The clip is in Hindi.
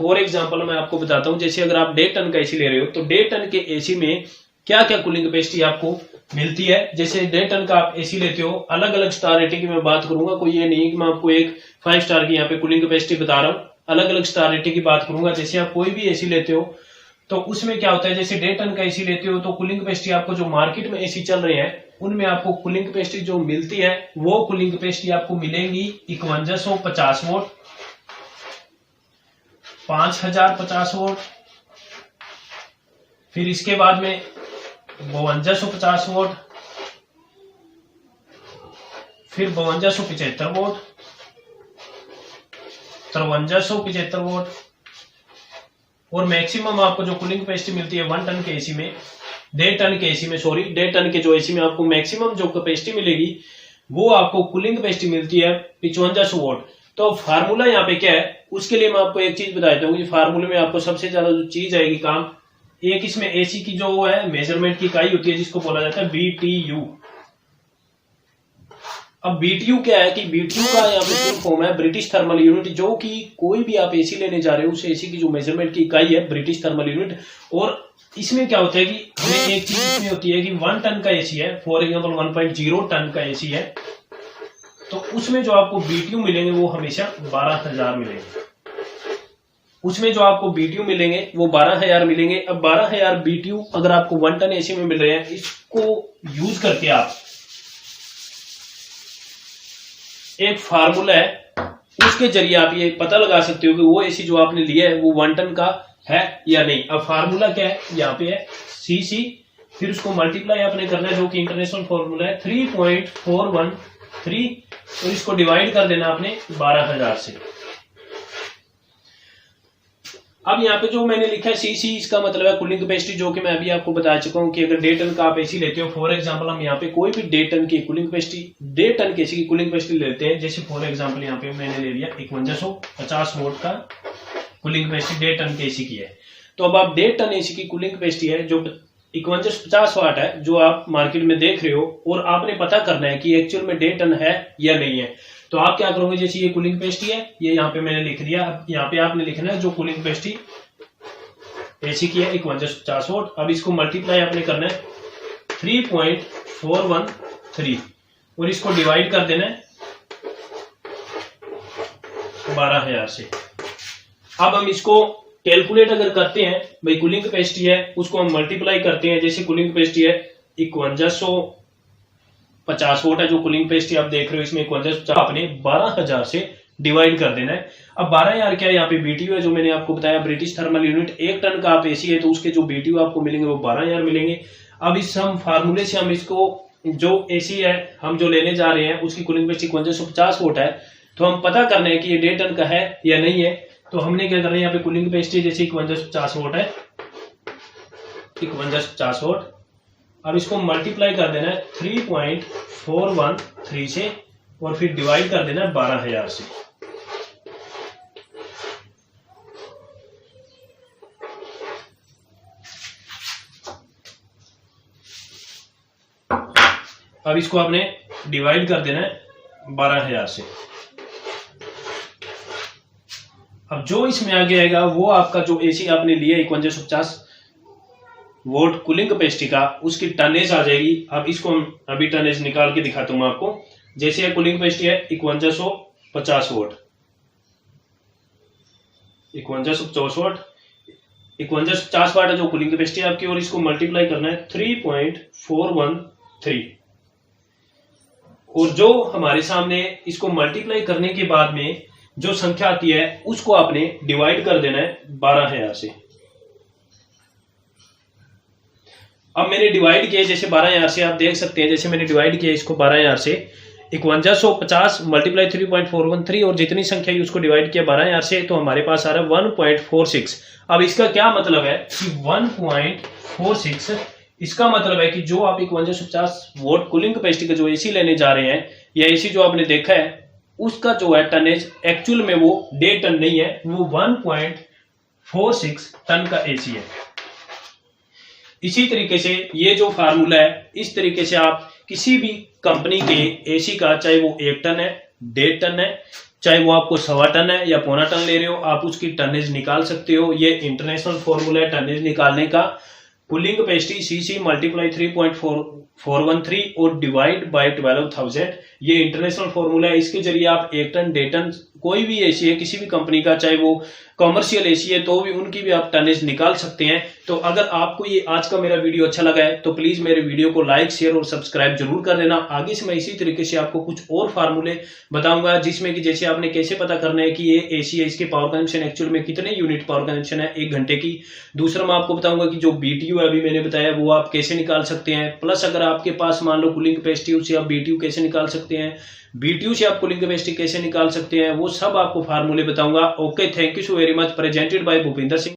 फॉर एग्जांपल मैं आपको बताता हूं, जैसे अगर आप 1.5 टन का एसी ले रहे हो तो 1.5 टन के एसी में क्या क्या कूलिंग कैपेसिटी आपको मिलती है। जैसे 1.5 टन का आप एसी लेते हो, अलग अलग स्टार रेटिंग की मैं बात करूंगा, कोई ये नहीं कि मैं आपको एक 5 स्टार की यहाँ पे कूलिंग कैपेसिटी बता रहा हूँ, अलग अलग स्टार रेटिंग की बात करूंगा। जैसे आप कोई भी एसी लेते हो तो उसमें क्या होता है, जैसे 1.5 टन का एसी लेते हो तो कूलिंग कैपेसिटी आपको जो मार्केट में एसी चल रहे हैं उनमें आपको कूलिंग कैपेसिटी जो मिलती है वो कूलिंग कैपेसिटी आपको मिलेंगी 5150 वोट, 5050 वोट, फिर इसके बाद में 5250 वोट, फिर 5275 वोट, 5375 वोट, और मैक्सिमम आपको जो कूलिंग कैपेसिटी मिलती है 1 टन के एसी में, 1.5 टन के एसी में, सॉरी 1.5 टन के जो एसी में आपको मैक्सिमम जो कैपेसिटी मिलेगी वो आपको कूलिंग कैपेसिटी मिलती है 5500 वोट। तो फार्मूला यहाँ पे क्या है, उसके लिए मैं आपको एक चीज बता देता हूँ कि फार्मूले में आपको सबसे ज्यादा जो चीज आएगी काम, एक इसमें एसी की जो है मेजरमेंट की इकाई होती है जिसको बोला जाता है BTU। अब BTU क्या है कि BTU का यहाँ पे फुल फॉर्म है ब्रिटिश थर्मल यूनिट, जो कि कोई भी आप एसी लेने जा रहे हो उस एसी की जो मेजरमेंट की इकाई है ब्रिटिश थर्मल यूनिट। और इसमें क्या होता है कि हमें एक चीज इसमें होती है कि 1 टन का एसी है, फॉर एग्जाम्पल 1.0 टन का एसी है, तो उसमें जो आपको BTU मिलेंगे वो हमेशा 12000 मिलेंगे। उसमें जो आपको BTU मिलेंगे वो 12000 मिलेंगे। अब 12000 BTU अगर आपको 1 टन एसी में मिल रहे हैं, इसको यूज करके आप एक फार्मूला है उसके जरिए आप ये पता लगा सकते हो कि वो एसी जो आपने लिया है वो 1 टन का है या नहीं। अब फार्मूला क्या है, यहाँ पे है CC, फिर उसको मल्टीप्लाई आपने करना है जो कि इंटरनेशनल फार्मूला है 3.413, और इसको डिवाइड कर देना आपने 12000 से। अब यहाँ पे जो मैंने लिखा है CC, इसका मतलब है कूलिंग कैपेसिटी, जो कि मैं अभी आपको बता चुका हूँ कि अगर 1.5 टन का आप एसी लेते हो, फॉर एग्जांपल हम यहाँ पे कोई भी 1.5 टन की कूलिंग कैपेसिटी, 1.5 टन के एसी की कूलिंग कैपेसिटी लेते हैं। जैसे फॉर एग्जांपल यहाँ पे मैंने ले लिया 5150 वोट का कूलिंग कैपेसिटी 1.5 टन के एसी की है। तो अब आप 1.5 टन एसी की कूलिंग कैपेसिटी है जो 5150 वाट है जो आप मार्केट में देख रहे हो, और आपने पता करना है कि एक्चुअल में 1.5 टन है या नहीं है। तो आप क्या करोगे, जैसे ये कूलिंग कैपेसिटी है, ये यहाँ पे मैंने लिख दिया। अब यहाँ पे आपने लिखना है जो कूलिंग कैपेसिटी एसी की है 5150 वोट। अब इसको मल्टीप्लाई आपने करना है 3.413 और इसको डिवाइड कर देना है 12000 से। अब हम इसको कैलकुलेट अगर करते हैं, भाई कूलिंग कैपेसिटी है उसको हम मल्टीप्लाई करते हैं। जैसे कूलिंग कैपेसिटी है 5150 वोट है जो कूलिंग कैपेसिटी आप देख रहे हो, इसमें 5150 आपने 12000 से डिवाइड कर देना है। अब 12000 क्या है, यहाँ पे BTU है जो मैंने आपको बताया ब्रिटिश थर्मल यूनिट। 1 टन का आप एसी है तो उसके जो BTU आपको मिलेंगे वो 12000 मिलेंगे। अब इस हम फार्मूले से हम इसको जो एसी है हम जो लेने जा रहे हैं उसकी कूलिंग कैपेसिटी 5150 वोट है, तो हम पता करना है कि ये 1.5 टन का है या नहीं है। तो हमने क्या करना है, यहाँ पे कूलिंग कैपेसिटी जैसे 5150 वोट है, 5150 वोट। अब इसको मल्टीप्लाई कर देना है 3.413 से और फिर डिवाइड कर देना है 12000 से। अब इसको आपने डिवाइड कर देना है 12000 से। अब जो इसमें आगे आएगा वो आपका जो एसी आपने लिया 5150 वोट कूलिंग कैपेसिटी का, उसकी टनेज आ जाएगी। अब इसको हम अभी टनेज निकाल के दिखाता हूं आपको। जैसे कूलिंग कैपेसिटी है 5150 वोट, 5150 वोट, 5150 वाट है जो कूलिंग कैपेसिटी आपकी, और इसको मल्टीप्लाई करना है 3.413, और जो हमारे सामने इसको मल्टीप्लाई करने के बाद में जो संख्या आती है उसको आपने डिवाइड कर देना है 12000 से। अब मैंने डिवाइड किया जैसे 12000 से, आप देख सकते हैं जैसे मैंने डिवाइड किया इसको 12000 से, 5150 मल्टीप्लाई 3.413 और जितनी संख्या है उसको डिवाइड किया 12000 से, तो हमारे पास आ रहा है 1.46। अब इसका क्या मतलब है कि 1.46, इसका मतलब है कि जो आप 5150 वोट कूलिंग कैपेसिटी का जो एसी लेने जा रहे हैं या एसी जो आपने देखा है उसका जो है टनेज एक्चुअल में वो 1.5 टन नहीं है, वो 1.46 टन का एसी है। इसी तरीके से ये जो फार्मूला है, इस तरीके से आप किसी भी कंपनी के एसी का, चाहे वो 1 टन है, 1.5 टन है चाहे वो आपको 1.25 टन है या 0.25 टन ले रहे हो, आप उसकी टनेज निकाल सकते हो। ये इंटरनेशनल फॉर्मूला है टनेज निकालने का। कूलिंग कैपेसिटी सीसी मल्टीप्लाई 3.413 और डिवाइड बाय 12,000, ये इंटरनेशनल फॉर्मूला है। इसके जरिए आप 1 टन 1.5 टन कोई भी एसी है किसी भी कंपनी का, चाहे वो कॉमर्शियल एसी है तो भी उनकी भी आप टनेज निकाल सकते हैं। तो अगर आपको ये आज का मेरा वीडियो अच्छा लगा है तो प्लीज मेरे वीडियो को लाइक शेयर और सब्सक्राइब जरूर कर देना। आगे से मैं इसी तरीके से आपको कुछ और फार्मूले बताऊंगा, जिसमें कि जैसे आपने कैसे पता करना है कि ये एसी है, इसके पावर कंजम्पशन एक्चुअल में कितने यूनिट पावर कंजम्पशन है 1 घंटे की। दूसरा मैं आपको बताऊंगा कि जो बीटीयू है अभी मैंने बताया वो आप कैसे निकाल सकते हैं। प्लस अगर आपके पास मान लो कूलिंग कैपेसिटी, उससे आप बीटीयू कैसे निकाल सकते हैं, बीटीयू से आप कूलिंग कैपेसिटी कैसे निकाल सकते हैं, वो सब आपको फार्मूले बताऊंगा। Okay, thank you so very much. Presented by Bhupinder Singh.